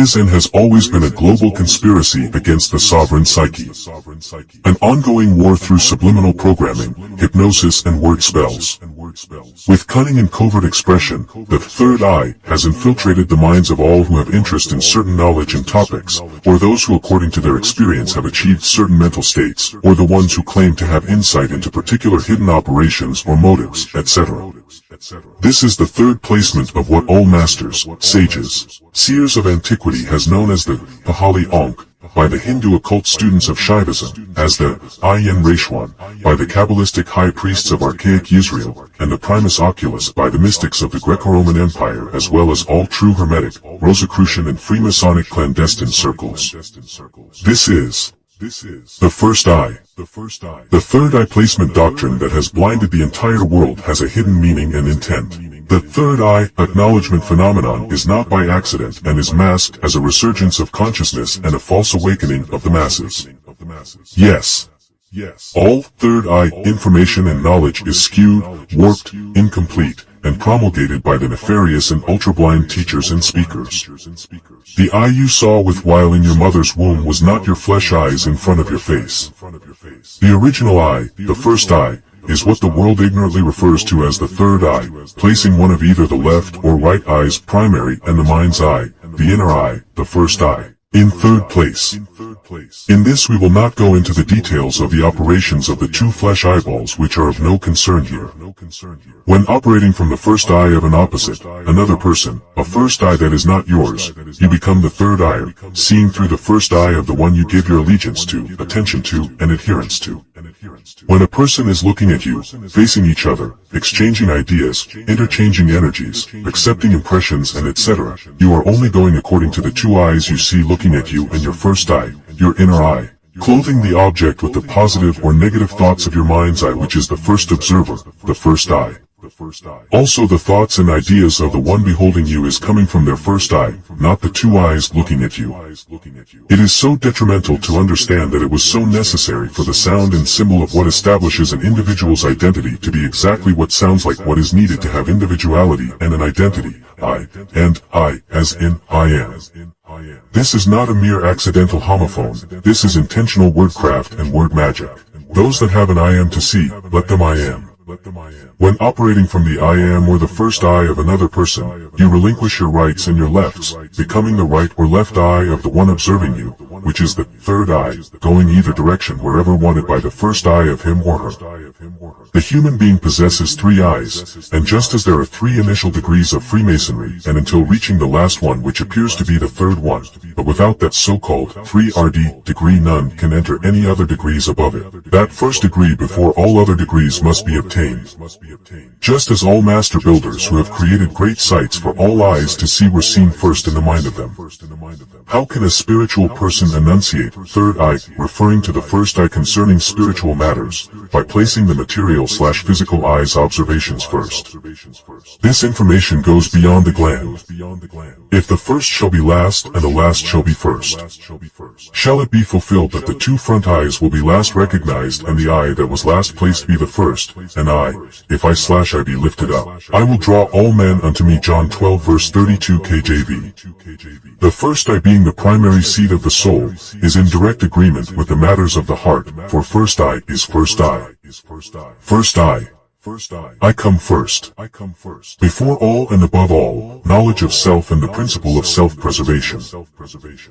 is and has always been a global conspiracy against the sovereign psyche. An ongoing war through subliminal programming, hypnosis and word spells. With cunning and covert expression, the third eye has infiltrated the minds of all who have interest in certain knowledge and topics, or those who according to their experience have achieved certain mental states, or the ones who claim to have insight into particular hidden operations or motives, etc. This is the third placement of what all masters, sages, seers of antiquity has known as the Pahali Ankh, by the Hindu occult students of Shaivism, as the Ayin Reshwan, by the Kabbalistic high priests of archaic Israel, and the Primus Oculus by the mystics of the Greco-Roman Empire, as well as all true Hermetic, Rosicrucian and Freemasonic clandestine circles. This is the first eye. The third eye placement doctrine that has blinded the entire world has a hidden meaning and intent. The third eye acknowledgement phenomenon is not by accident and is masked as a resurgence of consciousness and a false awakening of the masses. Yes. All third eye information and knowledge is skewed, warped, incomplete, and promulgated by the nefarious and ultra-blind teachers and speakers. The eye you saw with while in your mother's womb was not your flesh eyes in front of your face. The original eye, the first eye, is what the world ignorantly refers to as the third eye, placing one of either the left or right eye's primary and the mind's eye, the inner eye, the first eye, in third place. In this we will not go into the details of the operations of the two flesh eyeballs which are of no concern here. When operating from the first eye of an opposite, another person, a first eye that is not yours, you become the third eye, seeing through the first eye of the one you give your allegiance to, attention to, and adherence to. When a person is looking at you, facing each other, exchanging ideas, interchanging energies, accepting impressions and etc., you are only going according to the two eyes you see looking at you and your first eye, your inner eye, clothing the object with the positive or negative thoughts of your mind's eye which is the first observer, the first eye. Also the thoughts and ideas of the one beholding you is coming from their first eye, not the two eyes looking at you. It is so detrimental to understand that it was so necessary for the sound and symbol of what establishes an individual's identity to be exactly what sounds like what is needed to have individuality and an identity, I, and I, as in I am. This is not a mere accidental homophone, this is intentional wordcraft and word magic. Those that have an I am to see, let them I am. When operating from the I am or the first eye of another person, you relinquish your rights and your lefts, becoming the right or left eye of the one observing you, which is the third eye, going either direction wherever wanted by the first eye of him or her. The human being possesses three eyes, and just as there are three initial degrees of Freemasonry and until reaching the last one which appears to be the third one, but without that so-called 3RD degree none can enter any other degrees above it. That first degree before all other degrees must be obtained. Just as all master builders who have created great sites for all eyes to see were seen first in the mind of them. How can a spiritual person enunciate third eye, referring to the first eye concerning spiritual matters, by placing the material/physical eye's observations first? This information goes beyond the gland. If the first shall be last and the last shall be first, shall it be fulfilled that the two front eyes will be last recognized and the eye that was last placed be the first, and I, if I/I be lifted up, I will draw all men unto me. John 12 verse 32 KJV. The first eye being the primary seat of the soul, is in direct agreement with the matters of the heart, for first eye is first eye. First eye. I come first. Before all and above all, knowledge of self and the principle of self-preservation.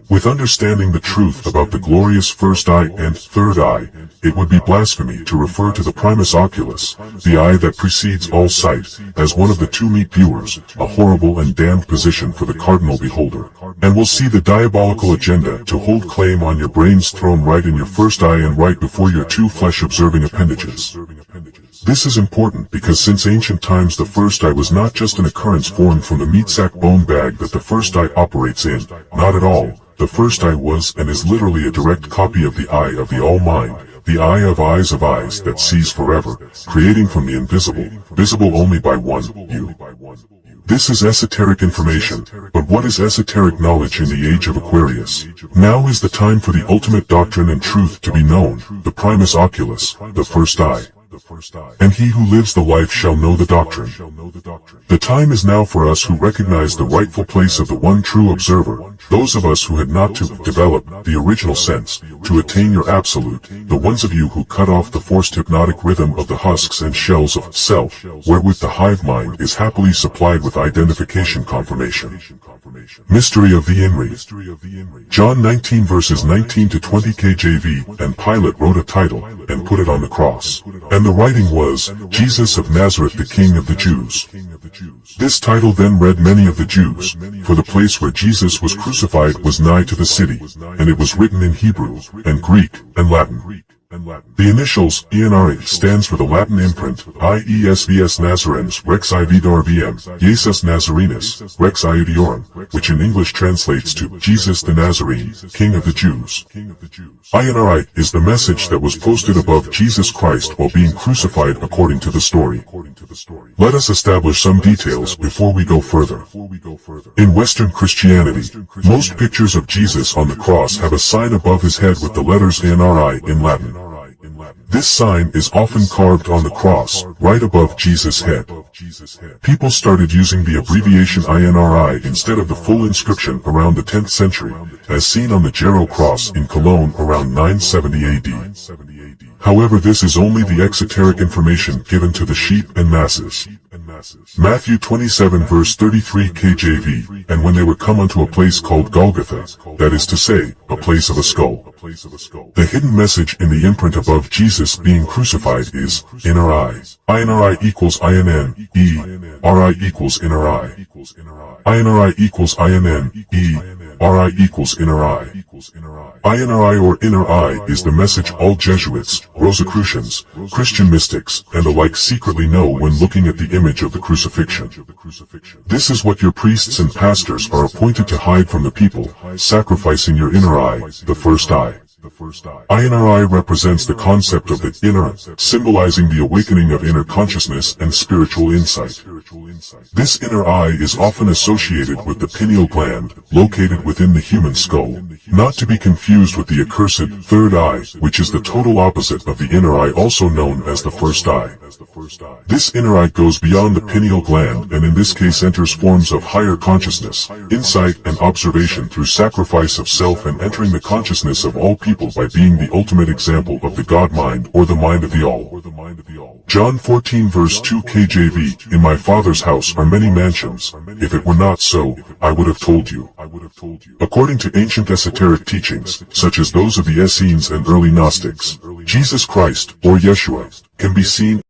With understanding the truth about the glorious first eye and third eye, it would be blasphemy to refer to the primus oculus, the eye that precedes all sight, as one of the two meat viewers, a horrible and damned position for the cardinal beholder, and will see the diabolical agenda to hold claim on your brain's throne right in your first eye and right before your two flesh-observing appendages. This is important because since ancient times the first eye was not just an occurrence formed from the meat sack bone bag that the first eye operates in, not at all. The first eye was and is literally a direct copy of the eye of the all-mind, the eye of eyes that sees forever, creating from the invisible, visible only by one, you. This is esoteric information, but what is esoteric knowledge in the age of Aquarius? Now is the time for the ultimate doctrine and truth to be known, the primus oculus, the first eye. And he who lives the life shall know the doctrine. The time is now for us who recognize the rightful place of the one true observer, those of us who had not to develop the original sense, to attain your absolute, the ones of you who cut off the forced hypnotic rhythm of the husks and shells of self, wherewith the hive mind is happily supplied with identification confirmation. Mystery of the Inri. John 19 verses 19 to 20 KJV, and Pilate wrote a title, and put it on the cross. And the writing was, Jesus of Nazareth, the King of the Jews. This title then read many of the Jews, for the place where Jesus was crucified was nigh to the city, and it was written in Hebrew, and Greek, and Latin. The initials, ENRA, stands for the Latin imprint, IESVS Nazarenes Rex Ividorvm, Jesus Nazarenus, Rex Iudiorum, which in English translates to Jesus the Nazarene, King of the Jews. INRI is the message that was posted above Jesus Christ while being crucified according to the story. Let us establish some details before we go further. In Western Christianity, most pictures of Jesus on the cross have a sign above his head with the letters INRI in Latin. This sign is often carved on the cross, right above Jesus' head. People started using the abbreviation INRI instead of the full inscription around the 10th century, as seen on the Jarrow cross in Cologne around 970 AD. However, this is only the exoteric information given to the sheep and masses. Matthew 27 verse 33 KJV, and when they were come unto a place called Golgotha, that is to say, a place of a skull. The hidden message in the imprint above Jesus being crucified is, INRI. INRI equals INN, E, RI equals INRI. INRI equals INN, E, RI equals INRI. INRI or inner eye is the message all Jesuits, Rosicrucians, Christian mystics, and the like secretly know when looking at the image of the crucifixion. This is what your priests and pastors are appointed to hide from the people, sacrificing your inner eye, the first eye. INRI represents the concept of the inner, symbolizing the awakening of inner consciousness and spiritual insight. This inner eye is often associated with the pineal gland, located within the human skull, not to be confused with the accursed third eye, which is the total opposite of the inner eye, also known as the first eye. This inner eye goes beyond the pineal gland and in this case enters forms of higher consciousness, insight and observation through sacrifice of self and entering the consciousness of all people by being the ultimate example of the God mind or the mind of the all. John 14 verse 2 KJV, in my Father's house are many mansions, if it were not so, I would have told you. According to ancient esoteric teachings, such as those of the Essenes and early Gnostics, Jesus Christ, or Yeshua, can be seen